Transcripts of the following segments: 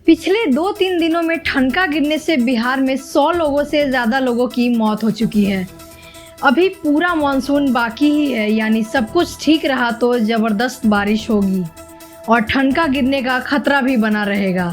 पिछले 2-3 दिनों में ठनका गिरने से बिहार में 100 लोगों से ज़्यादा लोगों की मौत हो चुकी है। अभी पूरा मानसून बाकी ही है, यानी सब कुछ ठीक रहा तो ज़बरदस्त बारिश होगी और ठनका गिरने का खतरा भी बना रहेगा।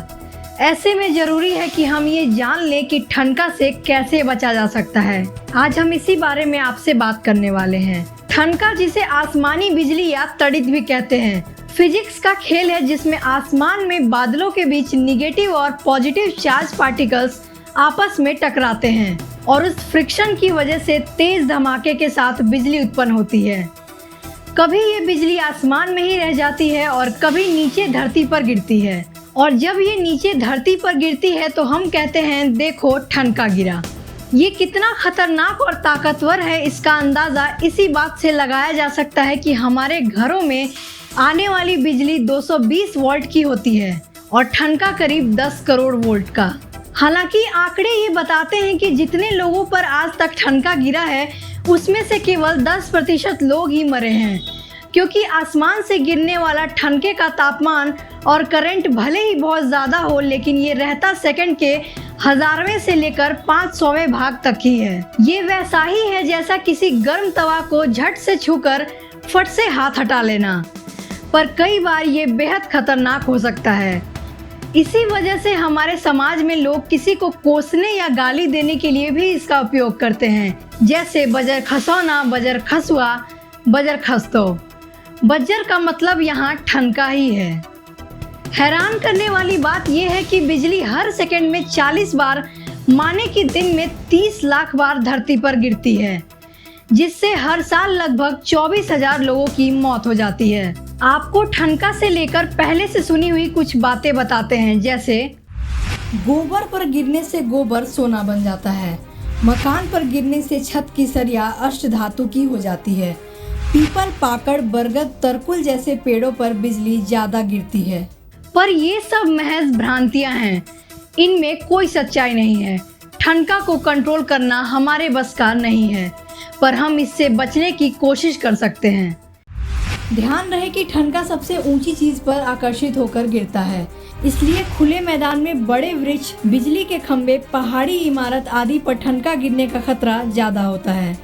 ऐसे में ज़रूरी है कि हम ये जान लें कि ठनका से कैसे बचा जा सकता है। आज हम इसी बारे में आपसे बात करने वाले हैं। ठनका, जिसे आसमानी बिजली या तड़ित भी कहते हैं, फिजिक्स का खेल है जिसमें आसमान में बादलों के बीच निगेटिव और पॉजिटिव चार्ज पार्टिकल्स आपस में टकराते हैं और उस फ्रिक्शन की वजह से तेज धमाके के साथ बिजली उत्पन्न होती है। कभी ये बिजली आसमान में ही रह जाती है और कभी नीचे धरती पर गिरती है, और जब ये नीचे धरती पर गिरती है तो हम कहते हैं देखो ठनका गिरा। ये कितना खतरनाक और ताकतवर है, इसका अंदाज़ा इसी बात से लगाया जा सकता है कि हमारे घरों में आने वाली बिजली 220 वोल्ट की होती है और ठनका करीब 10 करोड़ वोल्ट का। हालांकि आंकड़े ये बताते हैं कि जितने लोगों पर आज तक ठनका गिरा है उसमें से केवल 10% लोग ही मरे हैं, क्योंकि आसमान से गिरने वाला ठनके का तापमान और करंट भले ही बहुत ज़्यादा हो, लेकिन ये रहता सेकंड के 1000वें से लेकर 500वें भाग तक ही है। ये वैसा ही है जैसा किसी गर्म तवा को झट से छूकर फट से हाथ हटा लेना, पर कई बार ये बेहद खतरनाक हो सकता है। इसी वजह से हमारे समाज में लोग किसी को कोसने या गाली देने के लिए भी इसका उपयोग करते हैं, जैसे बजर खसौना, बजर खसुआ, बजर खस्तो। बजर का मतलब यहाँ ठनका ही है। हैरान करने वाली बात यह है कि बिजली हर सेकंड में 40 बार, माने कि दिन में 30 लाख बार धरती पर गिरती है, जिससे हर साल लगभग 24,000 लोगों की मौत हो जाती है। आपको ठनका से लेकर पहले से सुनी हुई कुछ बातें बताते हैं, जैसे गोबर पर गिरने से गोबर सोना बन जाता है, मकान पर गिरने से छत की सरिया अष्टधातु की हो जाती है, पीपल, पाकड़, बरगद, तरकुल जैसे पेड़ों पर बिजली ज्यादा गिरती है। पर ये सब महज भ्रांतियां हैं, इनमें कोई सच्चाई नहीं है। ठनका को कंट्रोल करना हमारे बस का नहीं है, पर हम इससे बचने की कोशिश कर सकते हैं। ध्यान रहे कि ठनका सबसे ऊंची चीज पर आकर्षित होकर गिरता है, इसलिए खुले मैदान में बड़े वृक्ष, बिजली के खंभे, पहाड़ी इमारत आदि पर ठनका गिरने का खतरा ज्यादा होता है।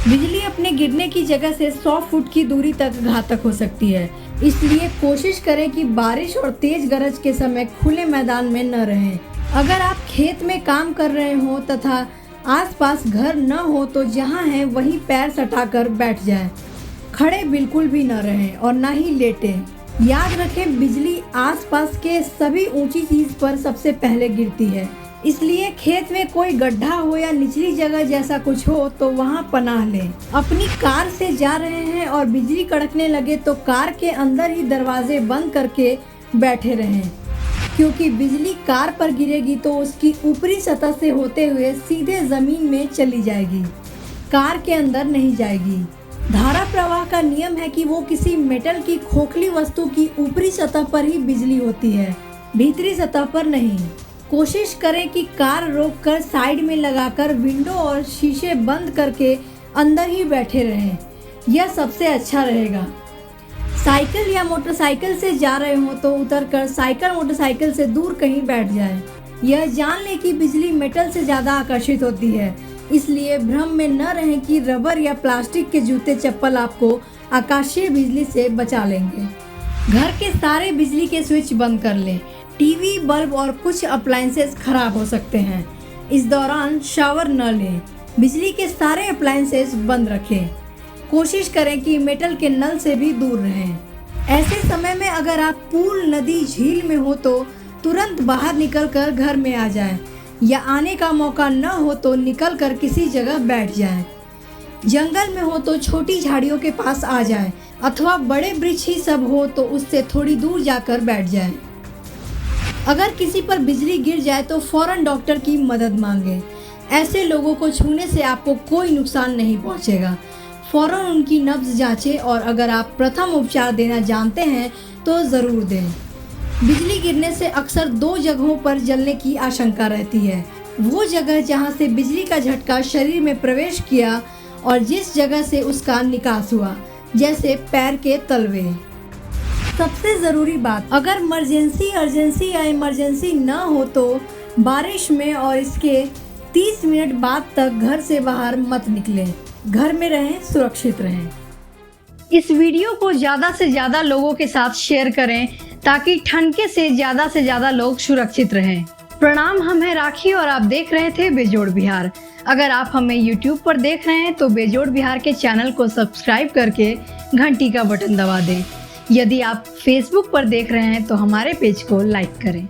बिजली अपने गिरने की जगह से 100 फुट की दूरी तक घातक हो सकती है, इसलिए कोशिश करें कि बारिश और तेज गरज के समय खुले मैदान में न रहें। अगर आप खेत में काम कर रहे हो तथा आसपास घर न हो तो जहां है वहीं पैर सटाकर बैठ जाएं। खड़े बिल्कुल भी न रहें और न ही लेटें। याद रखें, बिजली आसपास के सभी ऊंची चीज पर सबसे पहले गिरती है, इसलिए खेत में कोई गड्ढा हो या निचली जगह जैसा कुछ हो तो वहां पनाह लें। अपनी कार से जा रहे हैं और बिजली कड़कने लगे तो कार के अंदर ही दरवाजे बंद करके बैठे रहें, क्योंकि बिजली कार पर गिरेगी तो उसकी ऊपरी सतह से होते हुए सीधे जमीन में चली जाएगी, कार के अंदर नहीं जाएगी। धारा प्रवाह का नियम है कि वो किसी मेटल की खोखली वस्तु की ऊपरी सतह पर ही बिजली होती है, भीतरी सतह पर नहीं। कोशिश करें कि कार रोककर साइड में लगाकर विंडो और शीशे बंद करके अंदर ही बैठे रहें, यह सबसे अच्छा रहेगा। साइकिल या मोटरसाइकिल से जा रहे हो तो उतरकर साइकिल मोटरसाइकिल से दूर कहीं बैठ जाएं। यह जान लें कि बिजली मेटल से ज़्यादा आकर्षित होती है, इसलिए भ्रम में न रहें कि रबर या प्लास्टिक के जूते चप्पल आपको आकाशीय बिजली से बचा लेंगे। घर के सारे बिजली के स्विच बंद कर लें। टीवी, बल्ब और कुछ अप्लायंसेस खराब हो सकते हैं। इस दौरान शावर न लें। बिजली के सारे अप्लायंसेस बंद रखें। कोशिश करें कि मेटल के नल से भी दूर रहें। ऐसे समय में अगर आप पूल, नदी, झील में हो तो तुरंत बाहर निकलकर घर में आ जाएं, या आने का मौका न हो तो निकलकर किसी जगह बैठ जाएं। जंगल में हो तो छोटी झाड़ियों के पास आ जाएं, अथवा बड़े वृक्ष ही सब हो तो उससे थोड़ी दूर जाकर बैठ जाएं। अगर किसी पर बिजली गिर जाए तो फौरन डॉक्टर की मदद मांगें। ऐसे लोगों को छूने से आपको कोई नुकसान नहीं पहुंचेगा। फौरन उनकी नब्ज जांचें और अगर आप प्रथम उपचार देना जानते हैं तो ज़रूर दें। बिजली गिरने से अक्सर 2 जगहों पर जलने की आशंका रहती है। वो जगह जहां से बिजली का झटका शरीर में प्रवेश किया और जिस जगह से उसका निकास हुआ, जैसे पैर के तलवे। सबसे ज़रूरी बात, अगर अर्जेंसी या इमरजेंसी न हो तो बारिश में और इसके 30 मिनट बाद तक घर से बाहर मत निकलें। घर में रहें, सुरक्षित रहें। इस वीडियो को ज़्यादा से ज़्यादा लोगों के साथ शेयर करें ताकि ठनके से ज़्यादा लोग सुरक्षित रहें। प्रणाम, हम हैं राखी और आप देख रहे थे बेजोड़ बिहार। अगर आप हमें YouTube पर देख रहे हैं तो बेजोड़ बिहार के चैनल को सब्सक्राइब करके घंटी का बटन दबा दें। यदि आप Facebook पर देख रहे हैं तो हमारे पेज को लाइक करें।